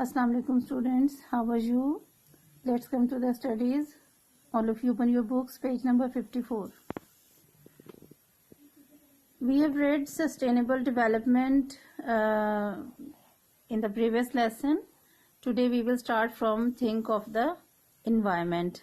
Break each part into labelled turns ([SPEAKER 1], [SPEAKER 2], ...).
[SPEAKER 1] Assalamu alaikum students, how are you? Let's come to the studies. All of you open your books, page number 54. We have read sustainable development in the previous lesson. Today we will start from think of the environment.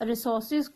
[SPEAKER 1] resources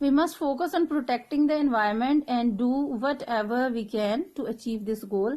[SPEAKER 1] We must focus on protecting the environment and do whatever we can to achieve this goal.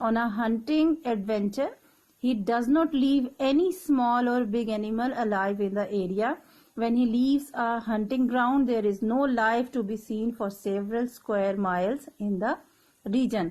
[SPEAKER 1] on a hunting adventure, he does not leave any small or big animal alive in the area. When he leaves a hunting ground, there is no life to be seen for several square miles in the region.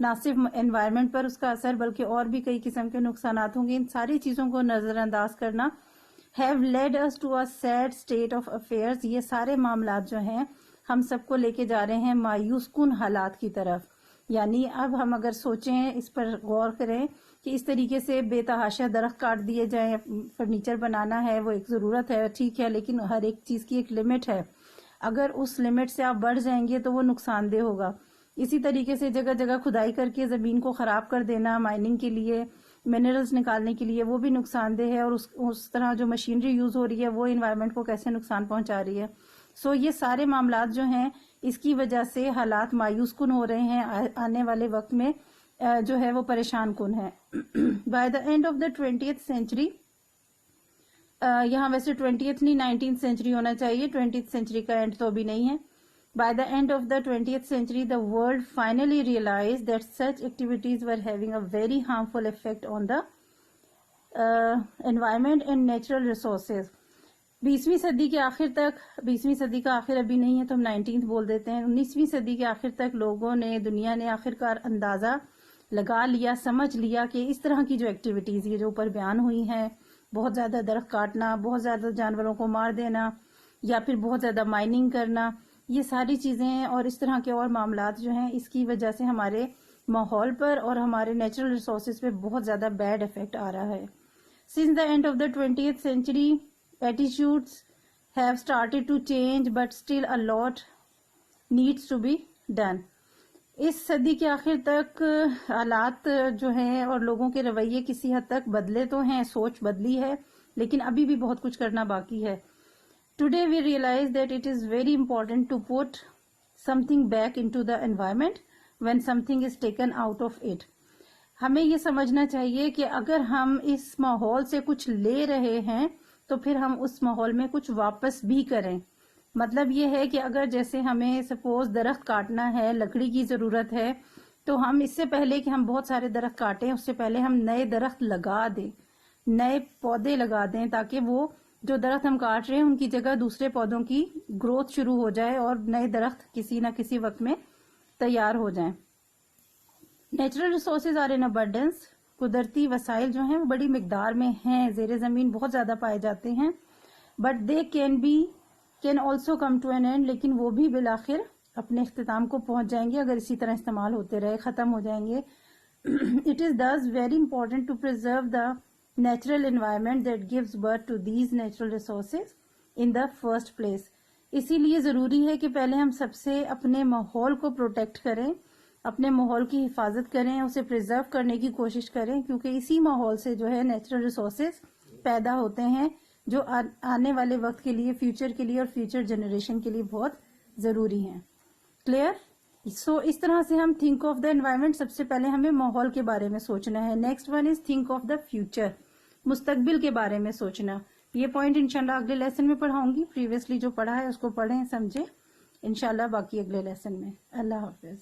[SPEAKER 1] نہ صرف environment پر اس کا اثر بلکہ اور بھی کئی قسم کے نقصانات ہوں گے. ان ساری چیزوں کو نظر انداز کرنا have led us to a sad state of affairs. یہ سارے معاملات جو ہیں ہم سب کو لے کے جا رہے ہیں مایوس کن حالات کی طرف. یعنی اب ہم اگر سوچیں اس پر غور کریں کہ اس طریقے سے بے تحاشا درخت کاٹ دیے جائیں, فرنیچر بنانا ہے وہ ایک ضرورت ہے ٹھیک ہے, لیکن ہر ایک چیز کی ایک لمٹ ہے. اگر اس لمٹ سے آپ بڑھ جائیں گے تو وہ نقصان دہ ہوگا. اسی طریقے سے جگہ جگہ کھدائی کر کے زمین کو خراب کر دینا مائننگ کے لیے, منرلز نکالنے کے لیے, وہ بھی نقصان دہ ہے. اور اس طرح جو مشینری یوز ہو رہی ہے وہ انوائرمنٹ کو کیسے نقصان پہنچا رہی ہے. سو یہ سارے معاملات جو ہیں اس کی وجہ سے حالات مایوس کن ہو رہے ہیں. آنے والے وقت میں جو ہے وہ پریشان کن ہے. By the and of the 20th century, یہاں ویسے 20th نہیں 19th century ہونا چاہیے, 20th century کا اینڈ تو ابھی نہیں ہے. By the end of the 20th century, the world finally realized that such activities were having a very harmful effect on the environment and natural resources. 20ویں صدی کے آخر تک, 20ویں صدی کا آخر ابھی نہیں ہے تو ہم 19th بول دیتے ہیں, 19ویں صدی کے آخر تک لوگوں نے, دنیا نے آخرکار اندازہ لگا لیا, سمجھ لیا کہ اس طرح کی جو ایکٹیویٹیز یہ جو اوپر بیان ہوئی ہیں, بہت زیادہ درخت کاٹنا, بہت زیادہ جانوروں کو مار دینا یا پھر بہت زیادہ مائننگ کرنا, یہ ساری چیزیں اور اس طرح کے اور معاملات جو ہیں اس کی وجہ سے ہمارے ماحول پر اور ہمارے نیچرل ریسورسز پہ بہت زیادہ بیڈ افیکٹ آ رہا ہے. Since the end of the 20th century, attitudes have started to change, but still a lot needs to be done. اس صدی کے آخر تک حالات جو ہیں اور لوگوں کے رویے کسی حد تک بدلے تو ہیں, سوچ بدلی ہے, لیکن ابھی بھی بہت کچھ کرنا باقی ہے. Today we realize that it is very important to put something back into the environment when something is taken out of it. ہمیں یہ سمجھنا چاہیے کہ اگر ہم اس ماحول سے کچھ لے رہے ہیں تو پھر ہم اس ماحول میں کچھ واپس بھی کریں. مطلب یہ ہے کہ اگر جیسے ہمیں سپوز درخت کاٹنا ہے, لکڑی کی ضرورت ہے, تو ہم اس سے پہلے کہ ہم بہت سارے درخت کاٹیں اس سے پہلے ہم نئے درخت لگا دیں, نئے پودے لگا دیں, تاکہ وہ جو درخت ہم کاٹ رہے ہیں ان کی جگہ دوسرے پودوں کی گروتھ شروع ہو جائے اور نئے درخت کسی نہ کسی وقت میں تیار ہو جائیں. Natural resources are in abundance. قدرتی وسائل جو ہیں وہ بڑی مقدار میں ہیں, زیر زمین بہت زیادہ پائے جاتے ہیں. But they can also come to an end. لیکن وہ بھی بالآخر اپنے اختتام کو پہنچ جائیں گے اگر اسی طرح استعمال ہوتے رہے, ختم ہو جائیں گے. It is thus very important to preserve the natural environment that gives birth to these natural resources in the first place. اسی لیے ضروری ہے کہ پہلے ہم سب سے اپنے ماحول کو پروٹیکٹ کریں, اپنے ماحول کی حفاظت کریں, اسے پریزرو کرنے کی کوشش کریں, کیونکہ اسی ماحول سے جو ہے نیچرل ریسورسز پیدا ہوتے ہیں جو آنے والے وقت کے لیے, فیوچر کے لیے اور فیوچر جنریشن کے لیے بہت ضروری ہیں. کلیئر؟ سو اس طرح سے ہم تھنک آف دا انوائرمنٹ, سب سے پہلے ہمیں ماحول کے بارے میں سوچنا ہے. Next one is think of the future, مستقبل کے بارے میں سوچنا. یہ پوائنٹ انشاءاللہ اگلے لیسن میں پڑھاؤں گی. پریویسلی جو پڑھا ہے اس کو پڑھیں, سمجھیں, انشاءاللہ باقی اگلے لیسن میں. اللہ حافظ.